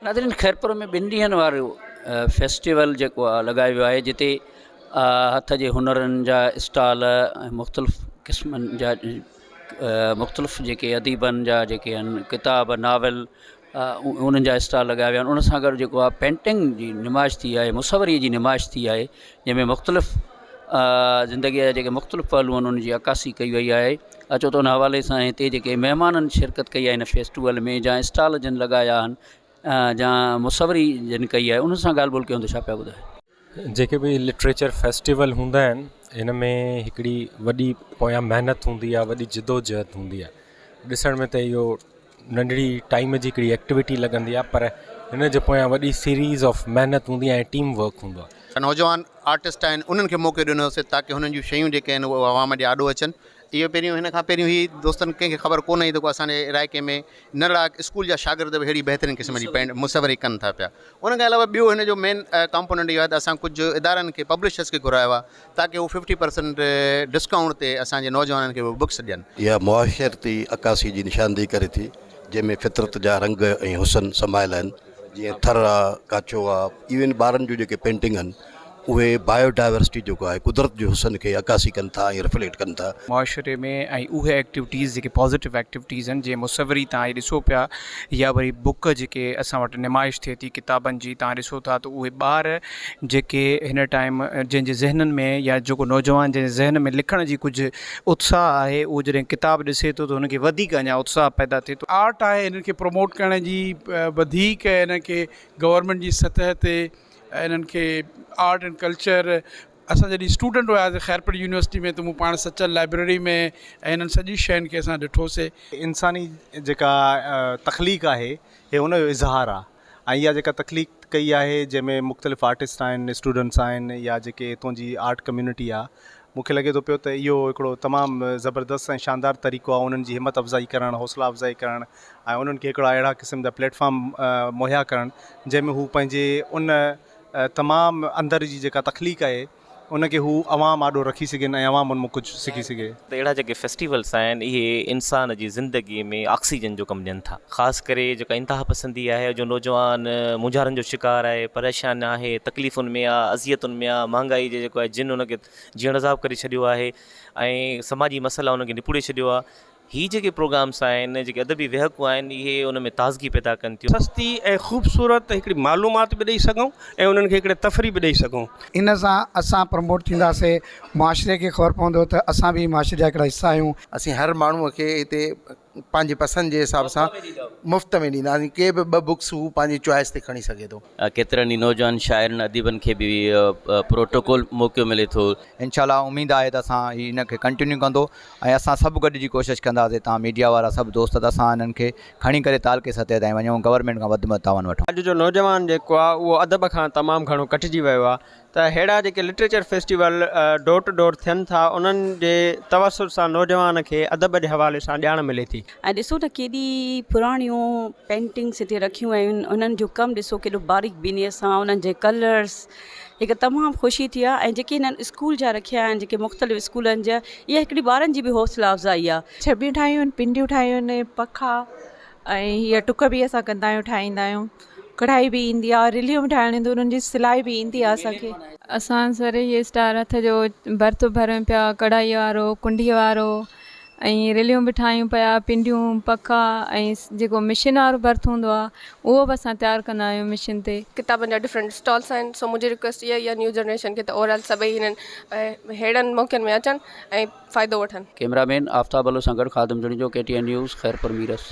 नाज़रीन, खैरपुर में 2 ॾींहंनि वारो फेस्टिवल जेको आहे लॻायो वियो आहे, जिते हथ जे हुनरनि जा स्टॉल ऐं मुख़्तलिफ़ क़िस्मनि जा मुख़्तलिफ़ जेके अदीबनि जा जेके आहिनि किताब नावल उन्हनि जा स्टॉल लॻाया विया आहिनि। उन सां गॾु जेको आहे पेंटिंग जी नुमाइश थी आहे, मुसवरी जी नुमाइश थी आहे, जंहिंमें मुख़्तलिफ़ ज़िंदगीअ जा जेके मुख़्तलिफ़ पहलू आहिनि उन जी अकासी कई वई आहे। अचो त उन हवाले सां हिते जेके महिमाननि शिरकत कई आहे इन फेस्टिवल में, जा स्टॉल जिन लॻाया आहिनि या मुसवरी जिन कई आहे, उन सां ॻाल्हि ॿोल कयूं त छा पिया ॿुधायो? जेके बि लिटरेचर फेस्टिवल हूंदा आहिनि, इन में हिकिड़ी वॾी पोयां महिनत हूंदी आहे, वॾी जिदोजहद हूंदी आहे। ॾिसण में त इहो नंढड़ी टाइम जी हिकिड़ी एक्टिविटी लॻंदी आहे, पर हिन जे पोयां वॾी सीरीज़ ऑफ महिनत हूंदी आहे ऐं टीम वर्क हूंदो आहे। नौजवान आर्टिस्ट आहिनि, उन्हनि खे मौक़ो ॾिनोसीं ताकी हुननि जूं शयूं जेके आहिनि उहे आवाम ॾे आॾो अचनि। इहो पहिरियों हिन खां पहिरियों ई दोस्तनि कंहिंखे ख़बर कोन हुई त असांजे इलाइक़े में नंढड़ा स्कूल जा शागिर्द बि अहिड़ी बहितरीन क़िस्म जी पेंट मुसवरी कनि था पिया। उनखां अलावा ॿियो हिन जो मेन कंपोनेंट इहो आहे त असां कुझु इदारनि खे पब्लिशर्स खे घुरायो आहे ताकी उहे 50% डिस्काउंट ते असांजे नौजवाननि खे उहे बुक्स ॾियनि। इहा मुआशरती अकासी जी निशानदेही करे थी, जंहिंमें फितरत जा रंग ऐं हुसन समायल आहिनि, जीअं थर आहे, काचो आहे। इवन ॿारनि जूं जेके पेंटिंग आहिनि उहे बायोडाइवर्सिटी जेको आहे कुदरत जो हुसन खे अकासी कनि था ऐं रिफ्लेक्ट कनि था मुआशरे में। ऐं उहे एक्टिविटीज़ जेके पॉज़िटिव एक्टिविटीज़ आहिनि, जीअं मुसवरी तव्हां ॾिसो पिया, या वरी बुक जेके असां वटि नुमाइश थिए थी किताबनि जी, तव्हां ॾिसो था त उहे ॿार जेके हिन टाइम जंहिंजे ज़हननि में या जेको नौजवान जंहिंजे ज़हन में लिखण जी कुझु उत्साह आहे, उहो जॾहिं किताब ॾिसे थो त हुनखे वधीक अञा उत्साह पैदा थिए थो। आर्ट आहे, इन्हनि खे प्रमोट करण जी वधीक इनखे गवर्नमेंट जी सतह ते इन्हनि खे आर्ट एंड कल्चर। असां जॾहिं स्टूडेंट हुआसीं खैरपुर यूनिवर्सिटी में, त मूं पाण सचल लाइब्रेरी में ऐं इन्हनि सॼी शयुनि खे असां ॾिठोसीं। इंसानी जेका तख़लीक़ आहे हे हुन जो इज़हार आहे, ऐं इहा जेका तख़लीक़ कई आहे जंहिंमें मुख़्तलिफ़ आर्टिस्ट आहिनि, स्टूडेंट्स आहिनि, या जेके हितां जी आर्ट कम्यूनिटी आहे, मूंखे लॻे थो पियो त इहो हिकिड़ो तमामु ज़बरदस्त ऐं शानदार तरीक़ो आहे उन्हनि जी हिमत अफ़ज़ाई करणु, हौसला अफ़ज़ाई करणु, ऐं उन्हनि खे हिकिड़ा अहिड़ा क़िस्म जा प्लेटफॉर्म मुहैया करणु जंहिंमें हू पंहिंजे उन तमामु अंदर जी जेका तख़लीक़ आहे उनखे हू अवाम आॾो रखी सघनि ऐं अवाम उन मां कुझु सिखी सघे। त अहिड़ा जेके फेस्टिवल्स आहिनि, इहे इंसान जी ज़िंदगीअ में ऑक्सीजन जो कमु ॾियनि था। ख़ासि करे जेका इंतिहा पसंदी आहे, जो नौजवान मुंझारनि जो शिकार आहे, परेशान आहे, तकलीफ़ुनि में आहे, अज़ियतुनि में आहे, महांगाई जो जेको आहे जिन उनखे जीअण अज़ाब करे छॾियो आहे, ऐं समाजी मसइला उनखे निपुड़े छॾियो आहे। ही जेके प्रोग्राम्स आहिनि, जेके अदबी विहकूं आहिनि, इहे उन में ताज़गी पैदा कनि थियूं। सस्ती ऐं ख़ूबसूरत हिकिड़ी मालूमात बि ॾेई सघूं ऐं उन्हनि खे हिकिड़े तफ़री बि ॾेई सघूं। इन सां असां प्रमोट थींदासीं, मुआशरे खे ख़बर पवंदो त असां बि मुआशरे जा हिकिड़ा हिसा आहियूं। असीं हर माण्हूअ खे हिते पंहिंजी पसंदि जे हिसाब सां मुफ़्त में ॾींदासीं। के बि 2 बुक्स हू पंहिंजी चॉइस ते खणी सघे थो। केतिरनि ई नौजवान शाइरनि अदीबनि खे बि प्रोटोकॉल मौक़ो मिले थो। इंशाल्लाह उमेदु आहे त असां हिन खे कंटिन्यू कंदो, ऐं असां सभु गॾिजी कोशिशि कंदासीं, तव्हां मीडिया वारा सभु दोस्त, त असां हिननि खे खणी करे तालके सतह ताईं वञूं, गवर्नमेंट खां वधि में तावन वठूं। अॼु जो नौजवान जेको आहे उहो अदब खां तमामु घणो कटिजी वियो आहे, त अहिड़ा JK literature festival door to door थियनि था, उन्हनि जे तवसुर सां नौजवान खे अदब जे हवाले सां ॼाण मिले थी। ऐं ॾिसो त केॾी पुराणियूं पेंटिंग्स हिते रखियूं आहिनि, उन्हनि जो कमु ॾिसो केॾो बारीक बीनीअ सां, उन्हनि जे कलर्स, हिकु तमामु ख़ुशी थी आहे। ऐं जेके हिननि स्कूल जा रखिया आहिनि, जेके मुख़्तलिफ़ स्कूलनि जा, इहा हिकिड़ी ॿारनि जी बि हौसला अफ़ज़ाई आहे। छबियूं ठाहियूं आहिनि, पिंडियूं ठाहियूं आहिनि, पखा, ऐं हीअ टुक बि असां कंदा आहियूं, ठाहींदा आहियूं। कढ़ाई बि ईंदी आहे, रिलियूं बि ठाहिणी ईंदियूं, उन्हनि जी सिलाई बि ईंदी आहे असांखे। असां सर इहे स्टार हथ जो भर्त भरियूं पिया, कढ़ाई वारो, कुंडी वारो, ऐं रिलियूं बि ठाहियूं पिया, पिंडियूं, पखा, ऐं जेको मिशिन वारो भर्त हूंदो आहे उहो बि असां तयारु कंदा आहियूं मिशिन ते। किताबनि जा डिफरेंट स्टॉल्स आहिनि, सो मुंहिंजी रिक्वेस्ट इहा आहे न्यू जनरेशन खे त ओवरऑल सभई हिननि अहिड़नि मौक़नि में अचनि ऐं फ़ाइदो वठनि। कैमरामैन आफ्ताब अलो सां गॾु ख़ादिम जुड़िजो, KTN न्यूज़, खैरपुर मीरस।